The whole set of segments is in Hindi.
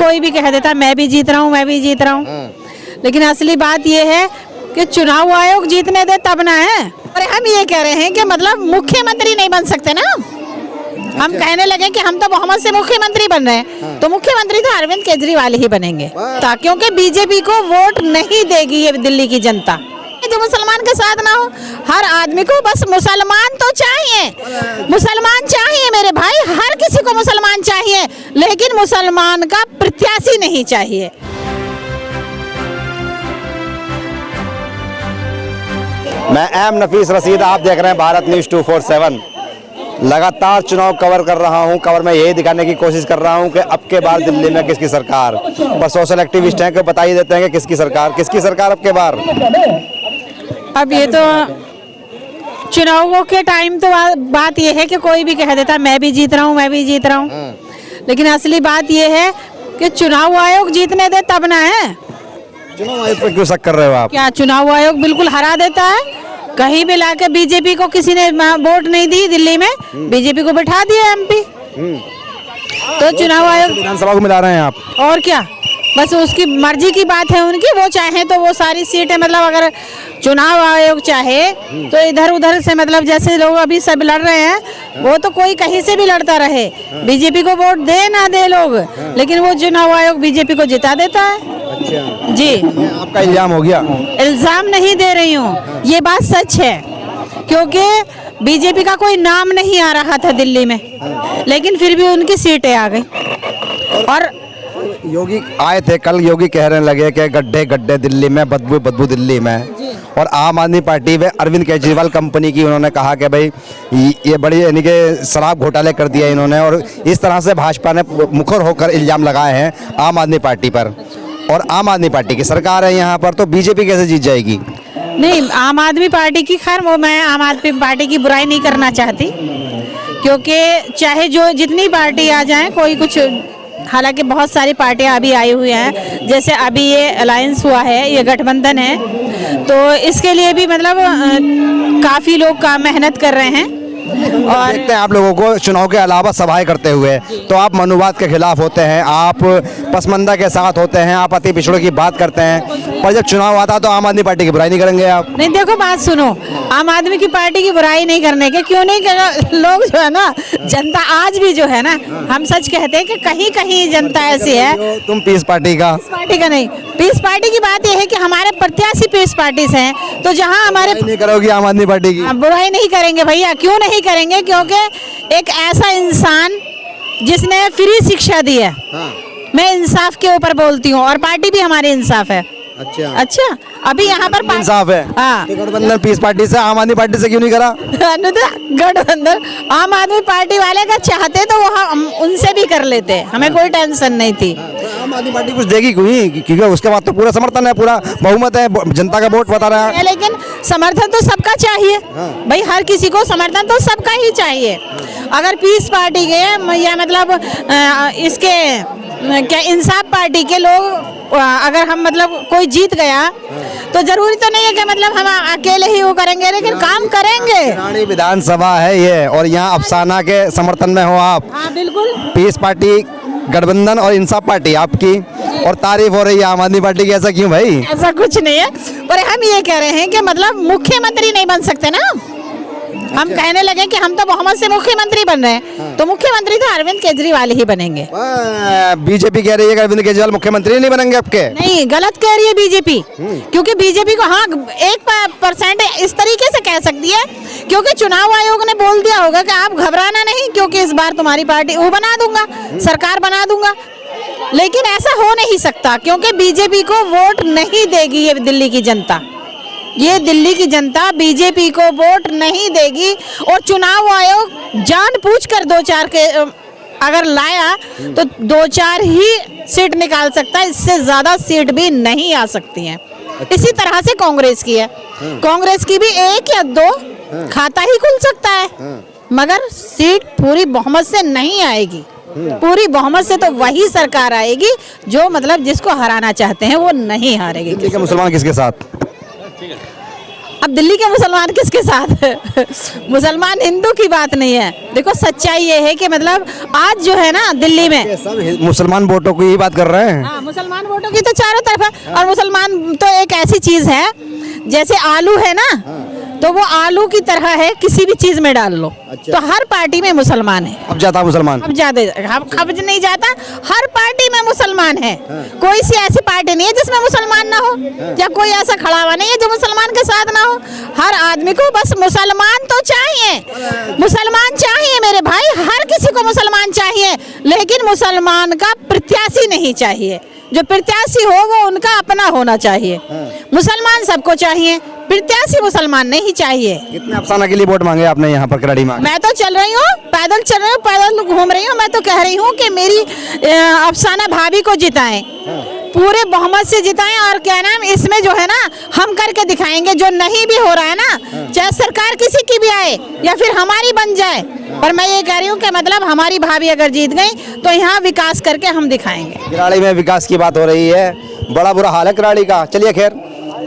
कोई भी कह देता मैं भी जीत रहा हूँ, मैं भी जीत रहा हूँ, लेकिन असली बात ये है कि चुनाव आयोग जीतने दे तब ना है। और हम ये कह रहे हैं कि मतलब मुख्यमंत्री नहीं बन सकते ना। हम कहने लगे कि हम तो मोहम्मद से मुख्यमंत्री बन रहे हैं, तो मुख्यमंत्री तो अरविंद केजरीवाल ही बनेंगे, क्योंकि बीजेपी को वोट नहीं देगी ये दिल्ली की जनता। जो मुसलमान के साथ ना हो, हर आदमी को बस मुसलमान तो चाहिए, मुसलमान चाहिए मेरे भाई, हर किसी को मुसलमान चाहिए, लेकिन मुसलमान का प्रत्याशी नहीं चाहिए। मैं एम नफीस रशीद, आप देख रहे हैं भारत न्यूज़ 247। लगातार चुनाव कवर कर रहा हूं। कवर में यही दिखाने की कोशिश कर रहा हूं कि अब के बार दिल्ली में किसकी सरकार। पर सोशल एक्टिविस्ट हैं कि बता ही देते हैं कि किसकी सरकार अब के बार। अब ये तो चुनावों के टाइम तो बात ये है कि कोई भी कह देता मैं भी जीत रहा हूँ, मैं भी जीत रहा हूँ, लेकिन असली बात ये है कि चुनाव आयोग जीतने दे तब ना है। चुनाव आयोग पे क्यों शक कर रहे हो आप? क्या चुनाव आयोग बिल्कुल हरा देता है? कहीं भी लाके बीजेपी को किसी ने वोट नहीं दी, दिल्ली में बीजेपी को बिठा दिया एमपी। तो चुनाव आयोग विधानसभा को मिला रहे हैं आप? और क्या, बस उसकी मर्जी की बात है उनकी। वो चाहे तो वो सारी सीटें, मतलब अगर चुनाव आयोग चाहे तो इधर उधर से, मतलब जैसे लोग अभी सब लड़ रहे हैं, वो तो कोई कहीं से भी लड़ता रहे, बीजेपी को वोट दे ना दे लोग, लेकिन वो चुनाव आयोग बीजेपी को जिता देता है। अच्छा जी, आपका इल्जाम हो गया? इल्जाम नहीं दे रही हूँ, ये बात सच है, क्योंकि बीजेपी का कोई नाम नहीं आ रहा था दिल्ली में, लेकिन फिर भी उनकी सीटें आ गई। और योगी आए थे कल, योगी कहने लगे कि गड्ढे गड्ढे दिल्ली में, बदबू बदबू दिल्ली में। और आम आदमी पार्टी व अरविंद केजरीवाल कंपनी की उन्होंने कहा कि भाई ये बड़ी यानी कि शराब घोटाले कर दिया इन्होंने। और इस तरह से भाजपा ने मुखर होकर इल्जाम लगाए हैं आम आदमी पार्टी पर। और आम आदमी पार्टी की सरकार है यहाँ पर, तो बीजेपी कैसे जीत जाएगी? नहीं, आम आदमी पार्टी की, खैर वो मैं आम आदमी पार्टी की बुराई नहीं करना चाहती, क्योंकि चाहे जो जितनी पार्टी आ जाए कोई कुछ, हालांकि बहुत सारी पार्टियां अभी आई हुई हैं, जैसे अभी ये अलायंस हुआ है, ये गठबंधन है, तो इसके लिए भी मतलब काफ़ी लोग का मेहनत कर रहे हैं। और देखते हैं आप लोगों को चुनाव के अलावा सभाएं करते हुए, तो आप मनुवाद के खिलाफ होते हैं, आप पसमंदा के साथ होते हैं, आप अति पिछड़ों की बात करते हैं, पर जब चुनाव आता तो आम आदमी पार्टी की बुराई नहीं करेंगे आप? नहीं, देखो बात सुनो, आम आदमी की पार्टी की बुराई नहीं करने के, क्यों नहीं कर, लोग जो है ना, जनता आज भी जो है ना, हम सच कहते हैं कि कहीं कहीं जनता ऐसी है। तुम पीस पार्टी का? पीस पार्टी का नहीं, पीस पार्टी की बात यह है कि हमारे प्रत्याशी पीस पार्टी से हैं, तो जहां हमारे नहीं करोगी आम आदमी पार्टी की? बुराई नहीं करेंगे भैया, क्यों नहीं करेंगे, क्योंकि एक ऐसा इंसान जिसने फ्री शिक्षा दी है, मैं इंसाफ के ऊपर बोलती हूँ, और पार्टी भी हमारी इंसाफ है। अच्छा, अभी यहाँ पर इंसाफ है। हाँ, तो गठबंधन पीस पार्टी से, आम आदमी पार्टी से क्यों नहीं करा? गठबंधन आम आदमी पार्टी वाले का चाहते तो वो हम उनसे भी कर लेते, हमें कोई टेंशन नहीं थी। आम आदमी पार्टी कुछ देगी कोई, क्योंकि उसके बाद तो पूरा समर्थन है, पूरा बहुमत है, जनता का वोट बता रहा है। लेकिन समर्थन तो सबका चाहिए भाई, हर किसी को समर्थन तो सबका ही चाहिए। अगर पीस पार्टी के या मतलब इसके क्या इंसाफ पार्टी के लोग, अगर हम मतलब कोई जीत गया तो जरूरी तो नहीं है कि मतलब हम अकेले ही वो करेंगे, लेकिन काम करेंगे। रानी विधानसभा है ये, और यहाँ अफसाना के समर्थन में हो आप। हाँ बिल्कुल, पीस पार्टी, गठबंधन और इंसाफ पार्टी आपकी, और तारीफ हो रही है आम आदमी पार्टी की, ऐसा क्यों भाई? ऐसा कुछ नहीं है, पर हम ये कह रहे हैं कि मतलब मुख्यमंत्री नहीं बन सकते ना। हम कहने लगे कि हम तो मोहम्मद से मुख्यमंत्री बन रहे हैं, तो मुख्यमंत्री तो अरविंद केजरीवाल ही बनेंगे। बीजेपी कह रही है कि अरविंद केजरीवाल मुख्यमंत्री नहीं बनेंगे आपके? नहीं, गलत कह रही है बीजेपी, क्योंकि बीजेपी को हाँ 1% इस तरीके से कह सकती है, क्योंकि चुनाव आयोग ने बोल दिया होगा कि आप घबराना नहीं, क्योंकि इस बार तुम्हारी पार्टी वो बना दूंगा, सरकार बना दूंगा। लेकिन ऐसा हो नहीं सकता, क्योंकि बीजेपी को वोट नहीं देगी ये दिल्ली की जनता, ये दिल्ली की जनता बीजेपी को वोट नहीं देगी। और चुनाव आयोग जानबूझकर 2-4 के अगर लाया तो 2-4 ही सीट निकाल सकता है, इससे ज्यादा सीट भी नहीं आ सकती हैं। इसी तरह से कांग्रेस की है, कांग्रेस की भी 1 या 2 खाता ही खुल सकता है, मगर सीट पूरी बहुमत से नहीं आएगी। पूरी बहुमत से तो वही सरकार आएगी जो मतलब जिसको हराना चाहते हैं वो नहीं हारेगी। मुसलमान किसके साथ? अब दिल्ली के मुसलमान किसके साथ है? मुसलमान हिंदू की बात नहीं है। देखो सच्चाई ये है कि मतलब आज जो है ना दिल्ली में ये सब मुसलमान वोटों की ही बात कर रहे हैं। हाँ, मुसलमान वोटों की तो चारों तरफ है। और मुसलमान तो एक ऐसी चीज है जैसे आलू है ना, तो वो आलू की तरह है, किसी भी चीज में डाल लो। अच्छा। तो हर पार्टी में मुसलमान है। अब जाता मुसलमान, अब ज्यादा अब नहीं जाता, हर पार्टी में मुसलमान है। कोई सी ऐसी पार्टी नहीं है जिसमें मुसलमान ना हो, या कोई ऐसा खड़ा हुआ नहीं है जो मुसलमान के साथ ना हो। हर आदमी को बस मुसलमान तो चाहिए, मुसलमान चाहिए मेरे भाई, हर किसी को मुसलमान चाहिए, लेकिन मुसलमान का प्रत्याशी नहीं चाहिए। जो प्रत्याशी हो वो उनका अपना होना चाहिए। मुसलमान सबको चाहिए, प्रत्याशी मुसलमान नहीं चाहिए। कितने अफसाना के लिए वोट मांगे आपने यहाँ पर कराड़ी में? मैं तो चल रही हूँ, पैदल चल रही हूँ, पैदल घूम रही हूँ। मैं तो कह रही हूँ कि मेरी अफसाना भाभी को जिताएं, पूरे बहुमत से जिताएं। और क्या नाम इसमें जो है ना हम करके दिखाएंगे, जो नहीं भी हो रहा है ना, चाहे सरकार किसी की भी आए या फिर हमारी बन जाए, पर मैं ये कह रही हूँ कि मतलब हमारी भाभी अगर जीत गई तो यहाँ विकास करके हम दिखाएंगे। कराड़ी में विकास की बात हो रही है, बड़ा बुरा हाल है कराड़ी का। चलिए खैर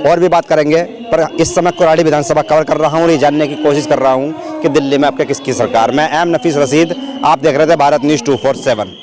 और भी बात करेंगे, पर इस समय कराड़ी विधानसभा कवर कर रहा हूँ और ये जानने की कोशिश कर रहा हूँ कि दिल्ली में आपके किसकी सरकार। मैं एम नफीस रशीद, आप देख रहे थे भारत न्यूज़ 247।